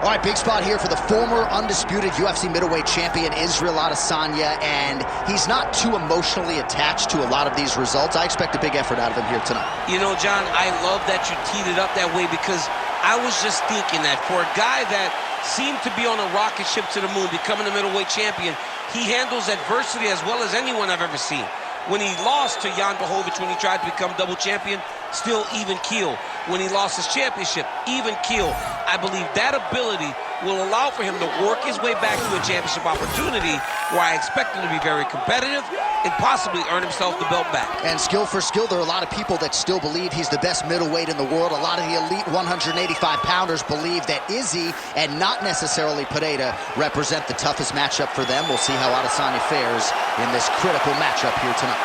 All right, big spot here for the former undisputed UFC middleweight champion, Israel Adesanya, and he's not too emotionally attached to a lot of these results. I expect a big effort out of him here tonight. You know, John, I love that you teed it up that way, because I was just thinking that for a guy that seemed to be on a rocket ship to the moon, becoming a middleweight champion, he handles adversity as well as anyone I've ever seen. When he lost to Jan Blachowicz, when he tried to become double champion, still even keel. When he lost his championship, even keel. I believe that ability will allow for him to work his way back to a championship opportunity, where I expect him to be very competitive and possibly earn himself the belt back. And skill for skill, there are a lot of people that still believe he's the best middleweight in the world. A lot of the elite 185-pounders believe that Izzy and not necessarily Pereira represent the toughest matchup for them. We'll see how Adesanya fares in this critical matchup here tonight.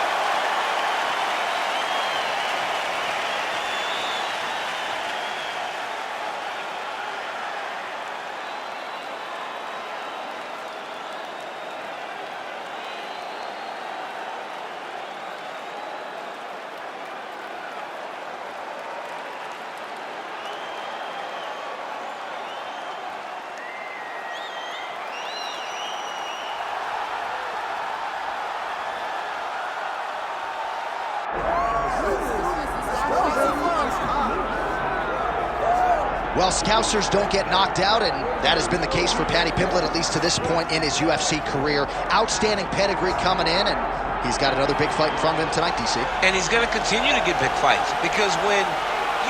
Well, Scousers don't get knocked out, and that has been the case for Paddy Pimblett, at least to this point in his UFC career. Outstanding pedigree coming in, and he's got another big fight in front of him tonight, DC. And he's going to continue to get big fights, because when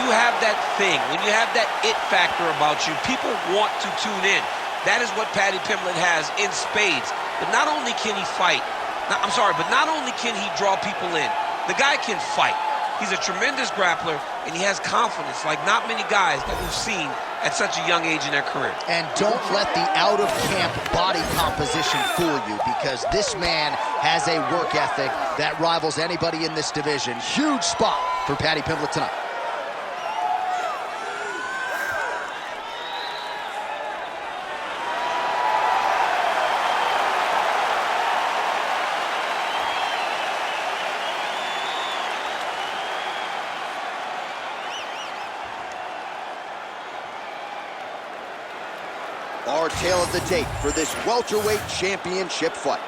you have that thing, when you have that it factor about you, people want to tune in. That is what Paddy Pimblett has in spades. But not only can he fight, but not only can he draw people in, the guy can fight. He's a tremendous grappler, and he has confidence like not many guys that we've seen at such a young age in their career. And don't let the out-of-camp body composition fool you, because this man has a work ethic that rivals anybody in this division. Huge spot for Paddy Pimblett tonight. Our tale of the tape for this welterweight championship fight.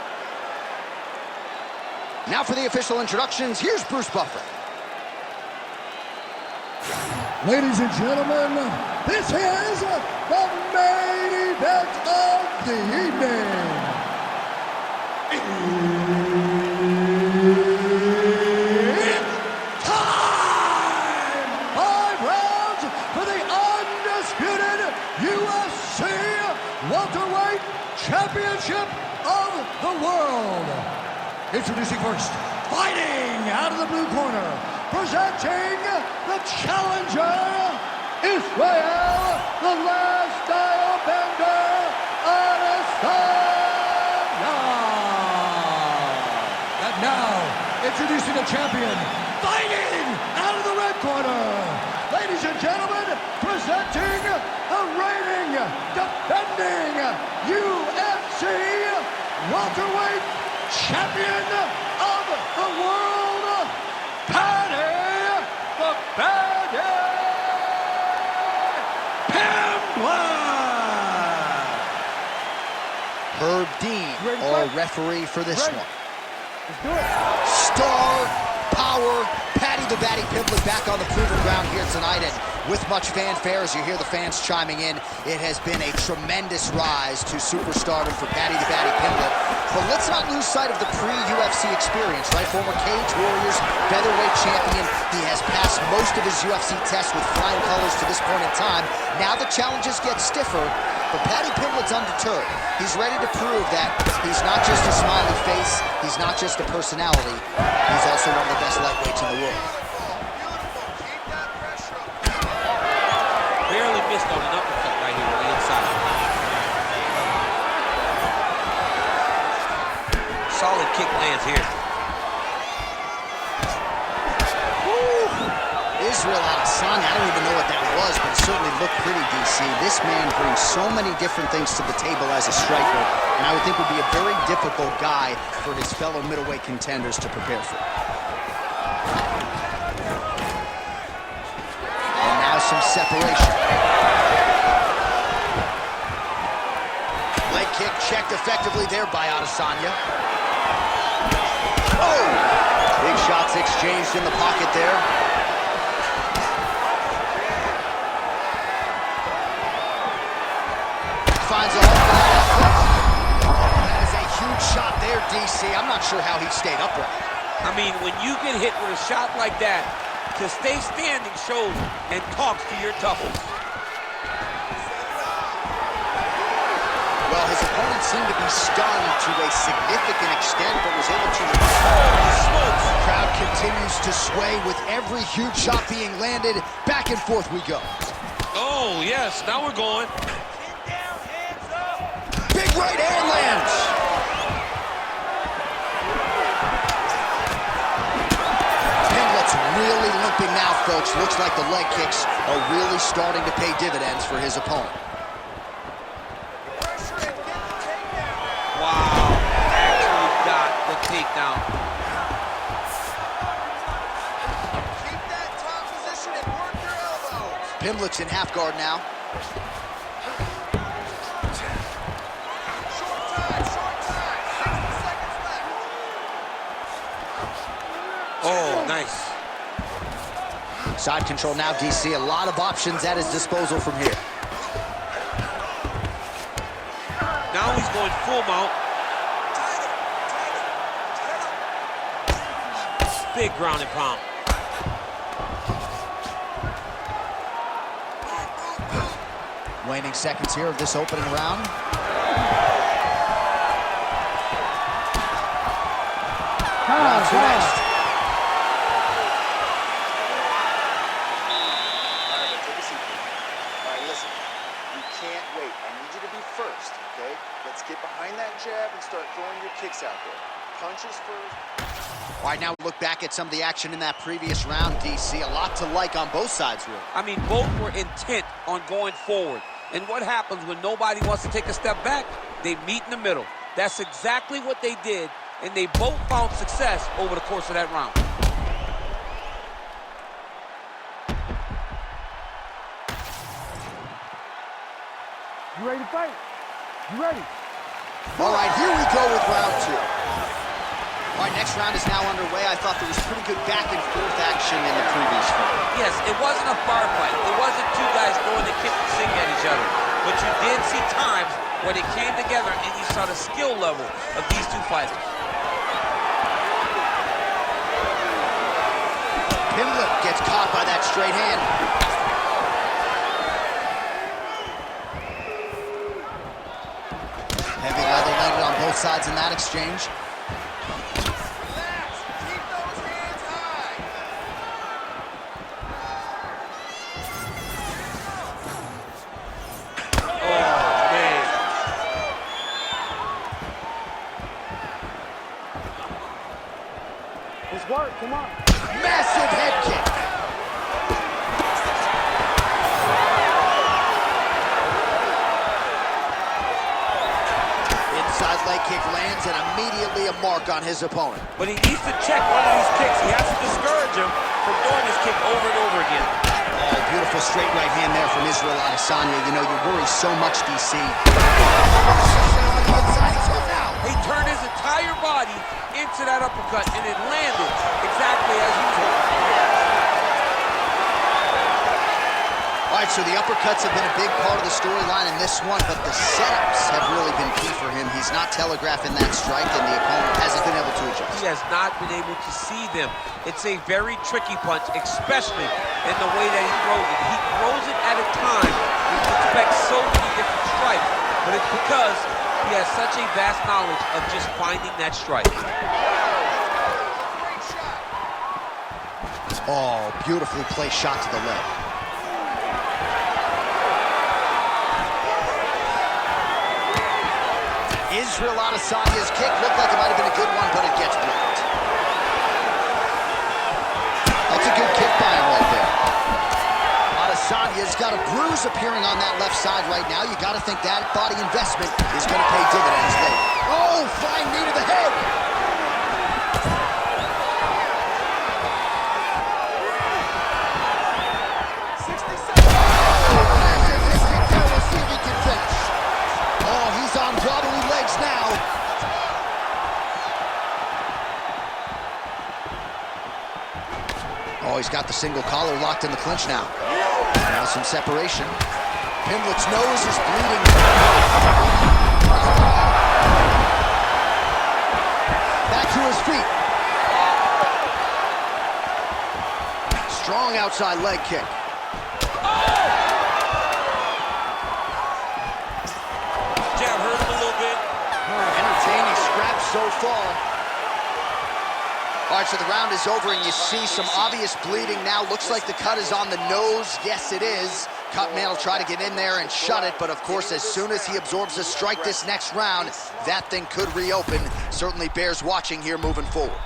Now for the official introductions, here's Bruce Buffer. Ladies and gentlemen, this is the main event of the evening. It's time! 5 rounds for the undisputed UFC welterweight championship of the world. Introducing first, fighting out of the blue corner, presenting the challenger, Israel, the last style bender, Adesanya. And now, introducing the champion, fighting out of the red corner, ladies and gentlemen, presenting the reigning, defending UFC welterweight champion of the world, Paddy the Paddy Pimblett. Herb Dean, our referee for this one. Let's do it. Star power, Paddy the Paddy Pimblett back on the proven ground here tonight, and with much fanfare as you hear the fans chiming in, it has been a tremendous rise to superstardom for Paddy the Paddy Pimblett. But let's not lose sight of the pre-UFC experience, right? Former Cage Warriors featherweight champion. He has passed most of his UFC tests with flying colors to this point in time. Now the challenges get stiffer, but Paddy Pimblett's undeterred. He's ready to prove that he's not just a smiley face, he's not just a personality, he's also one of the best lightweights in the world. Barely missed on an uppercut right here on the inside. Solid kick lands here. Israel Adesanya, I don't even know what that was, but it certainly looked pretty, DC. This man brings so many different things to the table as a striker, and I would think would be a very difficult guy for his fellow middleweight contenders to prepare for. And now some separation. kick checked effectively there by Adesanya. Oh! Big shots exchanged in the pocket there. Finds a hole for that effort. That is a huge shot there, DC. I'm not sure how he stayed upright. I mean, when you get hit with a shot like that, to stay standing shows and talks to your toughness. Well, his opponent seemed to be stunned to a significant extent, but was able to... Holy smokes! The crowd continues to sway with every huge shot being landed. Back and forth we go. Oh, yes, now we're going. Big right hand lands. Pimblett's really limping now, folks. Looks like the leg kicks are really starting to pay dividends for his opponent. Wow, actually got the takedown. Keep that top position and work your elbows. Pimblett's in half guard now. Short time, 60 seconds left. Oh, nice. Side control now, DC. A lot of options at his disposal from here. Now he's going full mount. Big ground and pound. Waning seconds here of this opening round. Round two next. All right, listen. You can't wait. I need you to be first, okay? Let's get behind that jab and start throwing your kicks out there. Punches first. All right, now look back at some of the action in that previous round, DC. A lot to like on both sides, really. I mean, both were intent on going forward. And what happens when nobody wants to take a step back? They meet in the middle. That's exactly what they did, and they both found success over the course of that round. You ready to fight? You ready? All right, here we go with round two. All right, next round is now underway. I thought there was pretty good back and forth action in the previous fight. Yes, it wasn't a firefight. It wasn't two guys throwing the kick and sing at each other. But you did see times where they came together and you saw the skill level of these two fighters. Pimblett gets caught by that straight hand. Heavy leather landed on both sides in that exchange. Relax. Keep those hands high. Oh, man. Let's work, come on. Massive head kick. Inside leg kick lands and immediately a mark on his opponent. But he needs to check one of these kicks. He has to discourage him from throwing this kick over and over again. Oh, beautiful straight right hand there from Israel Adesanya. You know, you worry so much, DC. He turned his entire body into that uppercut, and it landed exactly as he was hoping. All right, so the uppercuts have been a big part of the storyline in this one, but the setups have really been key for him. He's not telegraphing that strike, and the opponent hasn't been able to adjust. He has not been able to see them. It's a very tricky punch, especially in the way that he throws it. He throws it at a time when you expect so many different strikes, but it's because he has such a vast knowledge of just finding that strike. Great shot. Oh, beautifully placed shot to the leg. Israel Adesanya's kick looked like it might have been a good one, but it gets blocked. That's a good kick by him right there. Adesanya's got a bruise appearing on that left side right now. You got to think that body investment is going to pay dividends later. Oh, flying knee to the head. We'll see if he can finish. Oh, he's on double Oh, he's got the single collar locked in the clinch now. Now some separation. Pimblett's nose is bleeding. Back to his feet. Strong outside leg kick. Jab hurt him a little bit. Entertaining scrap so far. All right, so the round is over, and you see some obvious bleeding now. Looks like the cut is on the nose. Yes, it is. Cutman will try to get in there and shut it, but of course, as soon as he absorbs a strike this next round, that thing could reopen. Certainly bears watching here moving forward.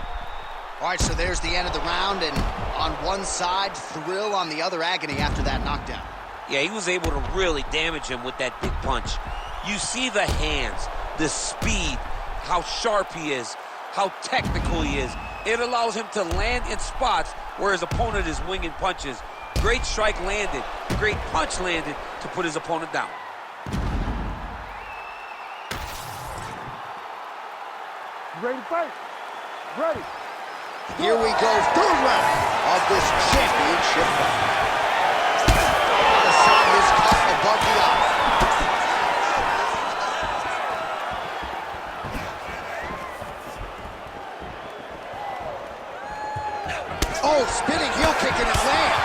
All right, so there's the end of the round, and on one side, thrill, on the other, agony after that knockdown. Yeah, he was able to really damage him with that big punch. You see the hands, the speed, how sharp he is, how technical he is. It allows him to land in spots where his opponent is winging punches. Great strike landed, great punch landed to put his opponent down. You ready to fight? Ready. Here we go, third round of this championship fight. Adesanya's cut above the eye. Oh, spinning heel kick and it lands.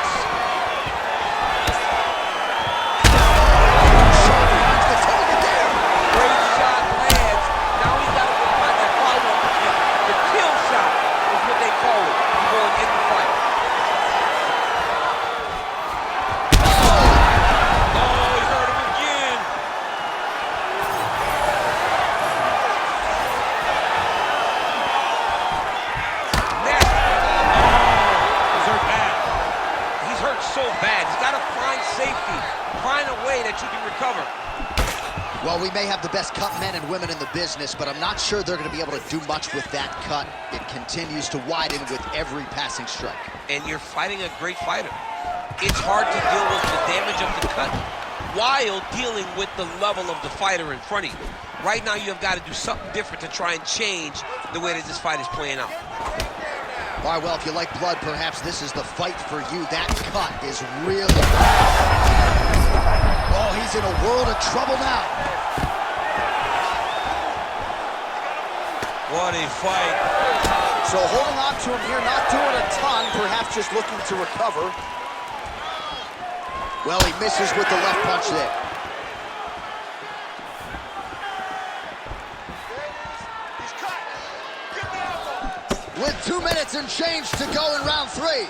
The target there. Great shot lands. Now he's got to go find that follow-up kick. The kill shot is what they call it. Going in the fight. Oh, he hurt him again. He's hurt so bad. He's got to find safety, find a way that you can recover. Well, we may have the best cut men and women in the business, but I'm not sure they're going to be able to do much with that cut. It continues to widen with every passing strike. And you're fighting a great fighter. It's hard to deal with the damage of the cut while dealing with the level of the fighter in front of you. Right now, you have got to do something different to try and change the way that this fight is playing out. All right, well, if you like blood, perhaps this is the fight for you. That cut is really... Oh, he's in a world of trouble now. What a fight. So holding on to him here, not doing a ton, perhaps just looking to recover. Well, he misses with the left punch there. With 2 minutes and change to go in round 3.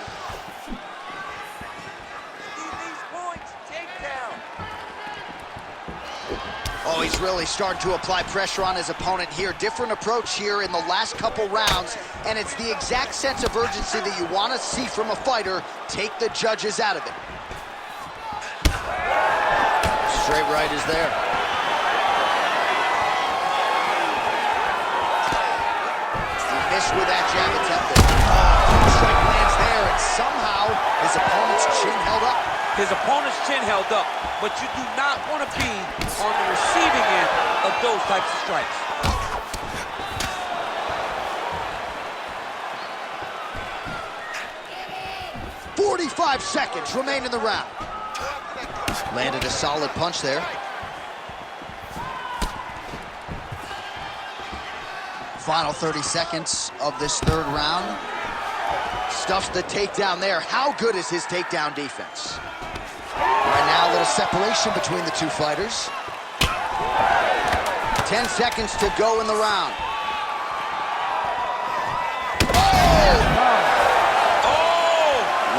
Oh, he's really starting to apply pressure on his opponent here. Different approach here in the last couple rounds, and it's the exact sense of urgency that you want to see from a fighter. Take the judges out of it. Straight right is there. He missed with that jab attempted. Oh, strike lands there, and somehow his opponent's chin held up. His opponent's chin held up, but you do not want to be on the receiving end of those types of strikes. "45 seconds remain in the round." Landed a solid punch there. Final 30 seconds of this third round. Stuffs the takedown there. How good is his takedown defense? Right now, a little separation between the two fighters. 10 seconds to go in the round. Oh!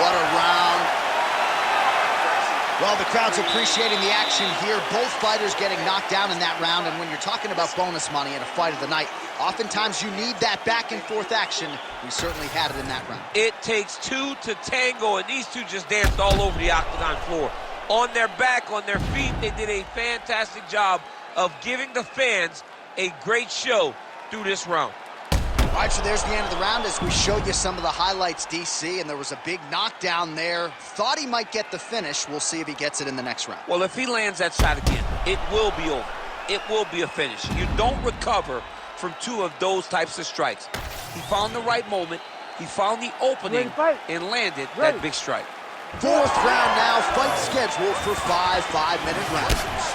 What a round. Well, the crowd's appreciating the action here. Both fighters getting knocked down in that round, and when you're talking about bonus money in a fight of the night, oftentimes you need that back and forth action. We certainly had it in that round. It takes two to tango, and these two just danced all over the octagon floor. On their back, on their feet, they did a fantastic job of giving the fans a great show through this round. All right, so there's the end of the round as we showed you some of the highlights, DC, and there was a big knockdown there. Thought he might get the finish. We'll see if he gets it in the next round. Well, if he lands that shot again, it will be over. It will be a finish. You don't recover from two of those types of strikes. He found the right moment. He found the opening and landed that big strike. Fourth round now, fight scheduled for 5 5-minute rounds.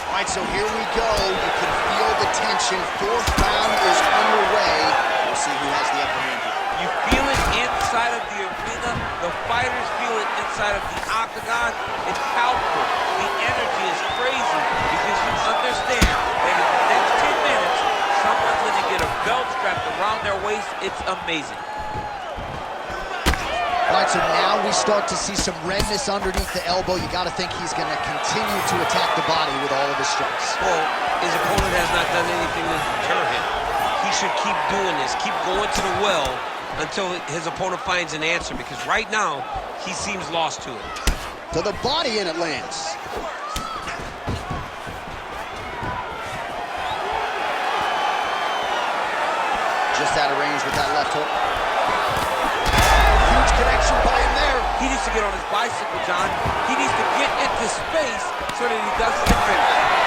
All right, so here we go. You can feel the tension. Fourth round is underway. We'll see who has the upper hand here. You feel it inside of the arena. The fighters feel it inside of the octagon. It's palpable. The energy is crazy because you understand that in the next 10 minutes, someone's going to get a belt strapped around their waist. It's amazing. All right, so now we start to see some redness underneath the elbow. You got to think he's going to continue to attack the body with all of his strikes. Well, his opponent has not done anything to deter him. He should keep doing this, keep going to the well until his opponent finds an answer, because right now, he seems lost to it. To the body, and it lands. Just out of range with that left hook. Huge connection by him there. He needs to get on his bicycle, John. He needs to get into space so that he doesn't get finished.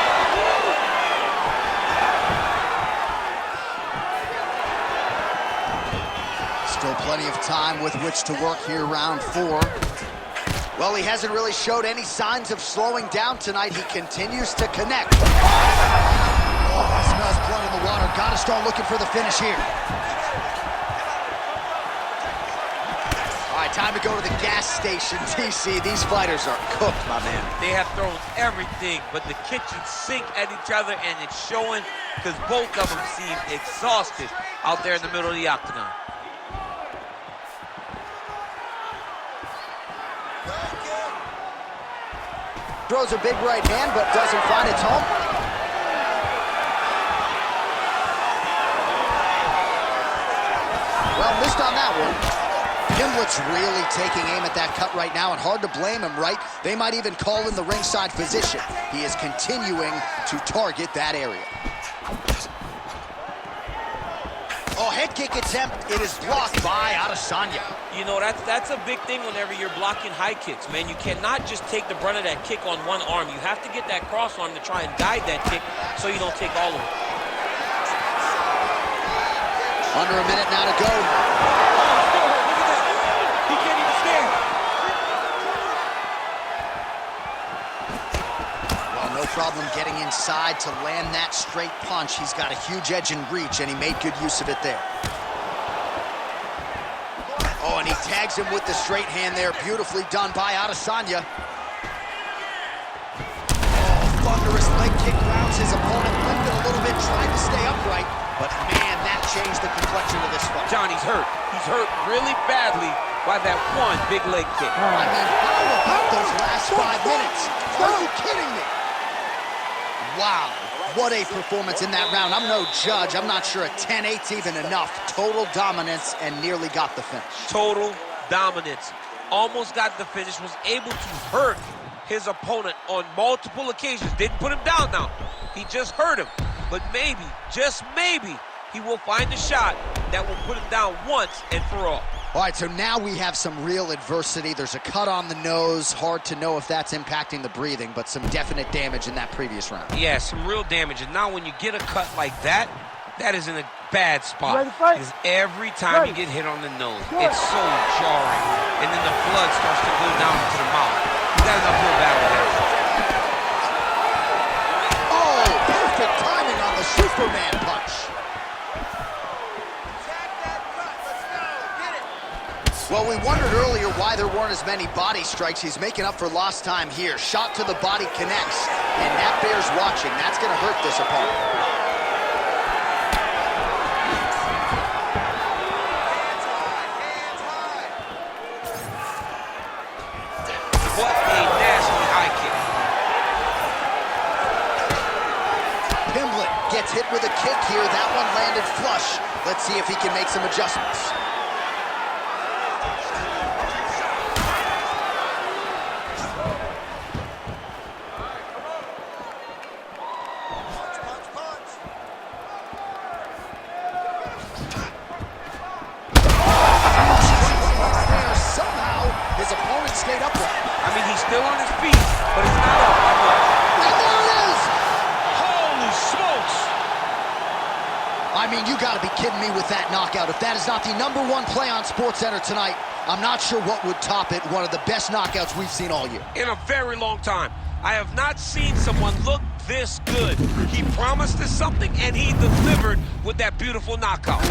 Still plenty of time with which to work here, round 4. Well, he hasn't really showed any signs of slowing down tonight. He continues to connect. Oh, smells blood in the water. Got to start looking for the finish here. All right, time to go to the gas station, TC. These fighters are cooked, my man. They have thrown everything but the kitchen sink at each other, and it's showing because both of them seem exhausted out there in the middle of the octagon. Throws a big right hand, but doesn't find its home. Well, missed on that one. Pimblett's really taking aim at that cut right now, and hard to blame him, right? They might even call in the ringside physician. He is continuing to target that area. Oh, head kick attempt. It is blocked by Adesanya. You know, that's a big thing whenever you're blocking high kicks, man. You cannot just take the brunt of that kick on one arm. You have to get that cross arm to try and guide that kick so you don't take all of it. Under a minute now to go. Look at that. He can't even stand. Well, no problem getting inside to land that straight punch. He's got a huge edge and reach, and he made good use of it there. Oh, and he tags him with the straight hand there. Beautifully done by Adesanya. Oh, thunderous leg kick rounds his opponent. Lifted a little bit, tried to stay upright. But man, that changed the complexion of this fight. John, he's hurt. He's hurt really badly by that one big leg kick. I mean, how about those last 5 minutes? Are you kidding me? Wow, what a performance in that round. I'm no judge. I'm not sure a 10-8's even enough. Total dominance and nearly got the finish. Total dominance. Almost got the finish, was able to hurt his opponent on multiple occasions. Didn't put him down now. He just hurt him. But maybe, just maybe, he will find a shot that will put him down once and for all. All right, so now we have some real adversity. There's a cut on the nose. Hard to know if that's impacting the breathing, but some definite damage in that previous round. Yeah, some real damage. And now when you get a cut like that, that is in a bad spot. Because every time you get hit on the nose, it's so jarring. And then the blood starts to go down into the mouth. You got enough real bad with that. Oh, perfect timing on the Superman punch. Well, we wondered earlier why there weren't as many body strikes. He's making up for lost time here. Shot to the body connects, and that bears watching. That's going to hurt this opponent. What a nasty high kick. Pimblett gets hit with a kick here. That one landed flush. Let's see if he can make some adjustments. His opponent stayed upright. I mean, he's still on his feet, but he's not up. And there it is! Holy smokes! I I mean, you gotta be kidding me with that knockout. If that is not the #1 play on SportsCenter tonight, I'm not sure what would top it. One of the best knockouts we've seen all year. In a very long time. I have not seen someone look this good. He promised us something, and he delivered with that beautiful knockout.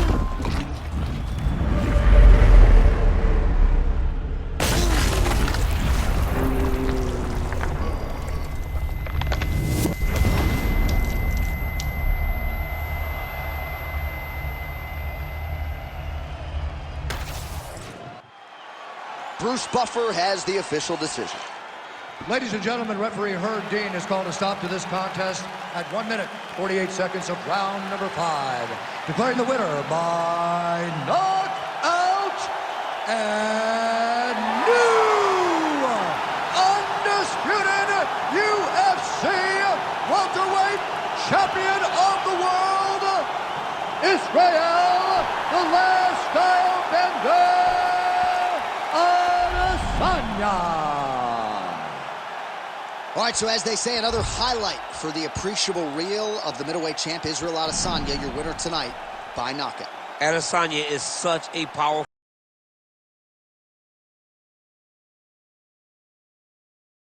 Bruce Buffer has the official decision. Ladies and gentlemen, referee Herb Dean has called a stop to this contest at 1 minute, 48 seconds of round number 5. Declaring the winner by knockout and new undisputed UFC welterweight champion of the world, Israel, the last style bender, Adesanya. All right, so as they say, another highlight for the appreciable reel of the middleweight champ, Israel Adesanya, your winner tonight by knockout. Adesanya is such a powerful